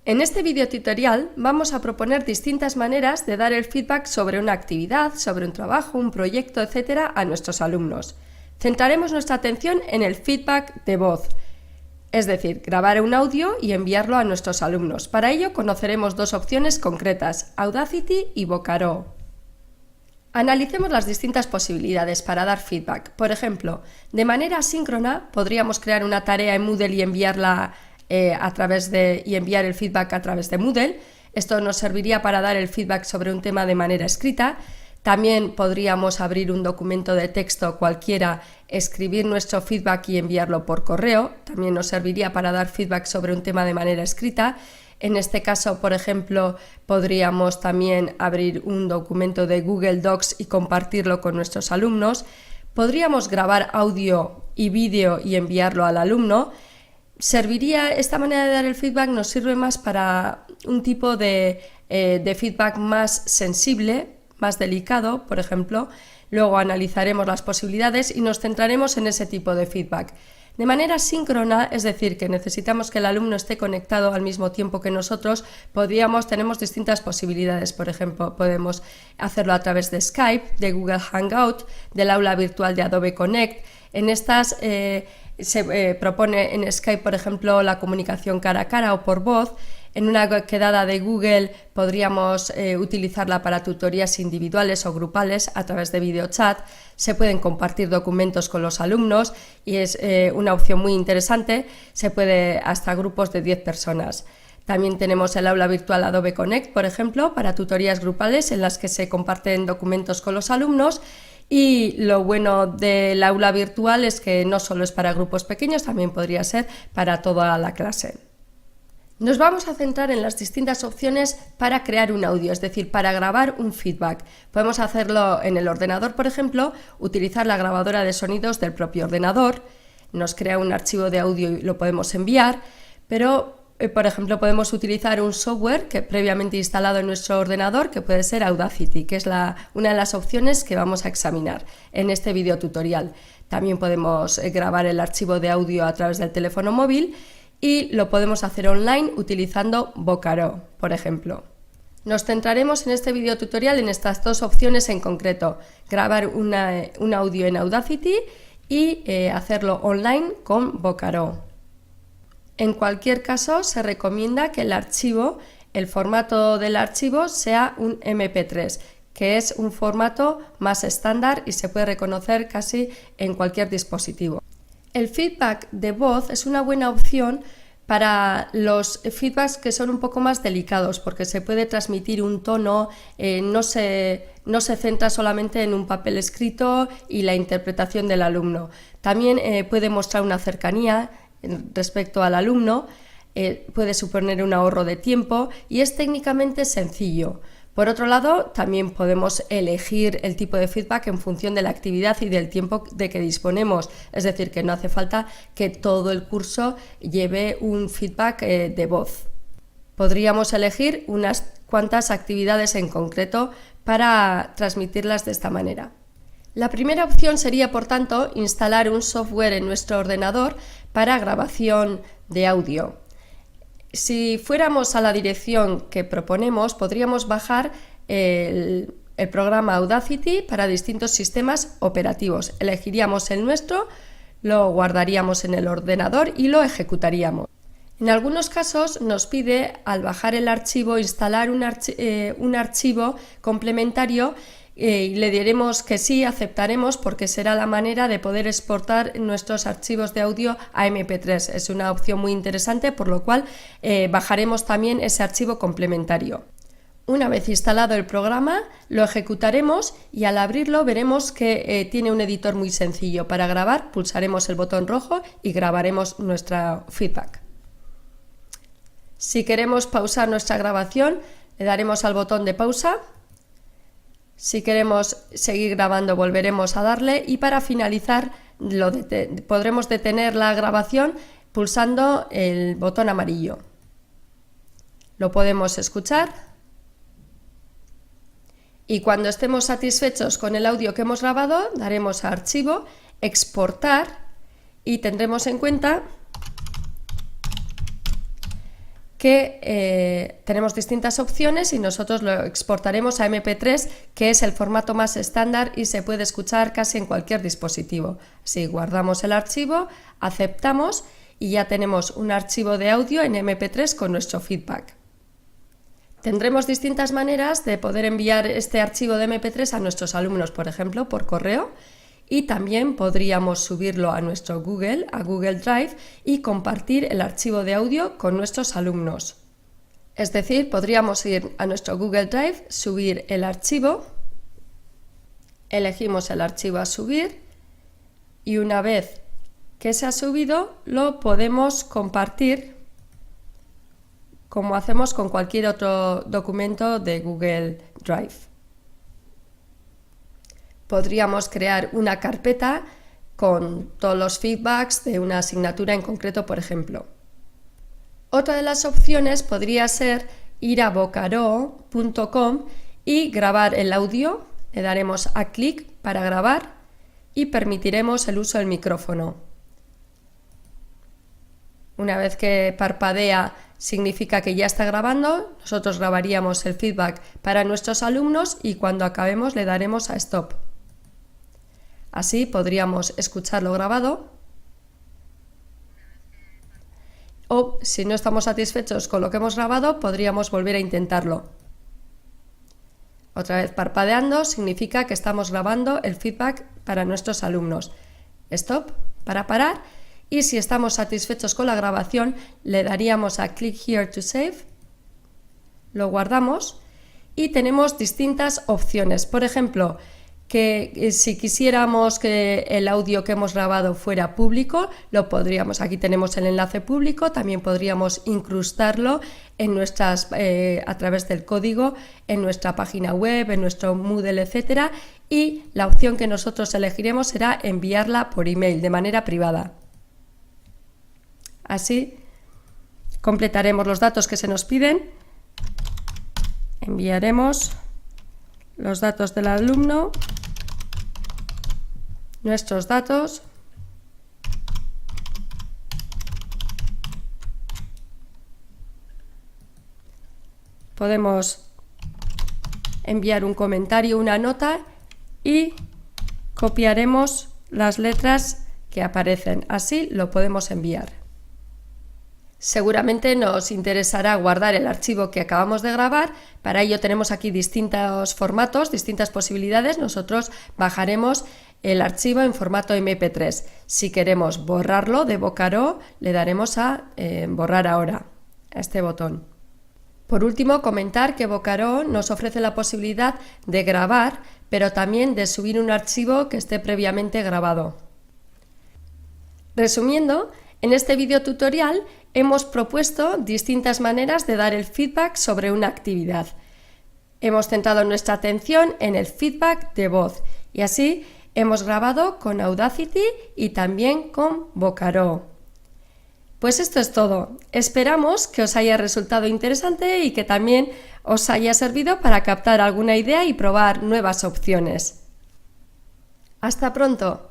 En este video tutorial vamos a proponer distintas maneras de dar el feedback sobre una actividad, sobre un trabajo, un proyecto, etc. a nuestros alumnos. Centraremos nuestra atención en el feedback de voz, es decir, grabar un audio y enviarlo a nuestros alumnos. Para ello conoceremos dos opciones concretas, Audacity y Vocaro. Analicemos las distintas posibilidades para dar feedback. Por ejemplo, de manera asíncrona podríamos crear una tarea en Moodle y enviarla enviar el feedback a través de Moodle. Esto nos serviría para dar el feedback sobre un tema de manera escrita. También podríamos abrir un documento de texto cualquiera, escribir nuestro feedback y enviarlo por correo. También nos serviría para dar feedback sobre un tema de manera escrita. En este caso, por ejemplo, podríamos también abrir un documento de Google Docs y compartirlo con nuestros alumnos. Podríamos grabar audio y vídeo y enviarlo al alumno. Esta manera de dar el feedback nos sirve más para un tipo de feedback más sensible, más delicado, por ejemplo. Luego analizaremos las posibilidades y nos centraremos en ese tipo de feedback. De manera síncrona, es decir, que necesitamos que el alumno esté conectado al mismo tiempo que nosotros, tenemos distintas posibilidades. Por ejemplo, podemos hacerlo a través de Skype, de Google Hangout, del aula virtual de Adobe Connect. En estas se propone en Skype, por ejemplo, la comunicación cara a cara o por voz. En una quedada de Google podríamos utilizarla para tutorías individuales o grupales a través de videochat. Se pueden compartir documentos con los alumnos y es una opción muy interesante. Se puede hasta grupos de 10 personas. También tenemos el aula virtual Adobe Connect, por ejemplo, para tutorías grupales en las que se comparten documentos con los alumnos. Y lo bueno del aula virtual es que no solo es para grupos pequeños, también podría ser para toda la clase. Nos vamos a centrar en las distintas opciones para crear un audio, es decir, para grabar un feedback. Podemos hacerlo en el ordenador, por ejemplo, utilizar la grabadora de sonidos del propio ordenador. Nos crea un archivo de audio y lo podemos enviar, pero por ejemplo, podemos utilizar un software que previamente instalado en nuestro ordenador, que puede ser Audacity, que es una de las opciones que vamos a examinar en este video tutorial. También podemos grabar el archivo de audio a través del teléfono móvil y lo podemos hacer online utilizando Vocaro, por ejemplo. Nos centraremos en este video tutorial en estas dos opciones en concreto, grabar un audio en Audacity y hacerlo online con Vocaro. En cualquier caso, se recomienda que el formato del archivo sea un MP3, que es un formato más estándar y se puede reconocer casi en cualquier dispositivo. El feedback de voz es una buena opción para los feedbacks que son un poco más delicados, porque se puede transmitir un tono, no se centra solamente en un papel escrito y la interpretación del alumno. También puede mostrar una cercanía respecto al alumno, puede suponer un ahorro de tiempo y es técnicamente sencillo. Por otro lado, también podemos elegir el tipo de feedback en función de la actividad y del tiempo de que disponemos, es decir, que no hace falta que todo el curso lleve un feedback de voz. Podríamos elegir unas cuantas actividades en concreto para transmitirlas de esta manera. La primera opción sería, por tanto, instalar un software en nuestro ordenador para grabación de audio. Si fuéramos a la dirección que proponemos, podríamos bajar el programa Audacity para distintos sistemas operativos. Elegiríamos el nuestro, lo guardaríamos en el ordenador y lo ejecutaríamos. En algunos casos nos pide, al bajar el archivo, instalar un archivo complementario y le diremos que sí, aceptaremos, porque será la manera de poder exportar nuestros archivos de audio a MP3. Es una opción muy interesante, por lo cual bajaremos también ese archivo complementario. Una vez instalado el programa, lo ejecutaremos y al abrirlo veremos que tiene un editor muy sencillo. Para grabar, pulsaremos el botón rojo y grabaremos nuestro feedback. Si queremos pausar nuestra grabación, le daremos al botón de pausa. Si queremos seguir grabando, volveremos a darle y para finalizar podremos detener la grabación pulsando el botón amarillo. Lo podemos escuchar y cuando estemos satisfechos con el audio que hemos grabado, daremos a Archivo, Exportar y tendremos en cuenta que tenemos distintas opciones y nosotros lo exportaremos a MP3, que es el formato más estándar y se puede escuchar casi en cualquier dispositivo. Así guardamos el archivo, aceptamos y ya tenemos un archivo de audio en MP3 con nuestro feedback. Tendremos distintas maneras de poder enviar este archivo de MP3 a nuestros alumnos, por ejemplo, por correo, y también podríamos subirlo a nuestro Google, a Google Drive, y compartir el archivo de audio con nuestros alumnos. Es decir, podríamos ir a nuestro Google Drive, subir el archivo, elegimos el archivo a subir y una vez que se ha subido lo podemos compartir como hacemos con cualquier otro documento de Google Drive. Podríamos crear una carpeta con todos los feedbacks de una asignatura en concreto, por ejemplo. Otra de las opciones podría ser ir a vocaro.com y grabar el audio. Le daremos a clic para grabar y permitiremos el uso del micrófono. Una vez que parpadea significa que ya está grabando, nosotros grabaríamos el feedback para nuestros alumnos y cuando acabemos le daremos a stop. Así podríamos escucharlo grabado o, si no estamos satisfechos con lo que hemos grabado, podríamos volver a intentarlo. Otra vez parpadeando significa que estamos grabando el feedback para nuestros alumnos. Stop para parar y si estamos satisfechos con la grabación le daríamos a Click Here to Save, lo guardamos y tenemos distintas opciones. Por ejemplo, que si quisiéramos que el audio que hemos grabado fuera público, lo podríamos, aquí tenemos el enlace público, también podríamos incrustarlo en a través del código en nuestra página web, en nuestro Moodle, etc. Y la opción que nosotros elegiremos será enviarla por email de manera privada. Así completaremos los datos que se nos piden, enviaremos los datos del alumno, nuestros datos, podemos enviar un comentario, una nota y copiaremos las letras que aparecen. Así lo podemos enviar. Seguramente nos interesará guardar el archivo que acabamos de grabar. Para ello tenemos aquí distintos formatos, distintas posibilidades. Nosotros bajaremos el archivo en formato MP3. Si queremos borrarlo de Vocaro, le daremos a borrar ahora, a este botón. Por último, comentar que Vocaro nos ofrece la posibilidad de grabar, pero también de subir un archivo que esté previamente grabado. Resumiendo, en este video tutorial hemos propuesto distintas maneras de dar el feedback sobre una actividad. Hemos centrado nuestra atención en el feedback de voz y así hemos grabado con Audacity y también con Vocaro. Pues esto es todo. Esperamos que os haya resultado interesante y que también os haya servido para captar alguna idea y probar nuevas opciones. ¡Hasta pronto!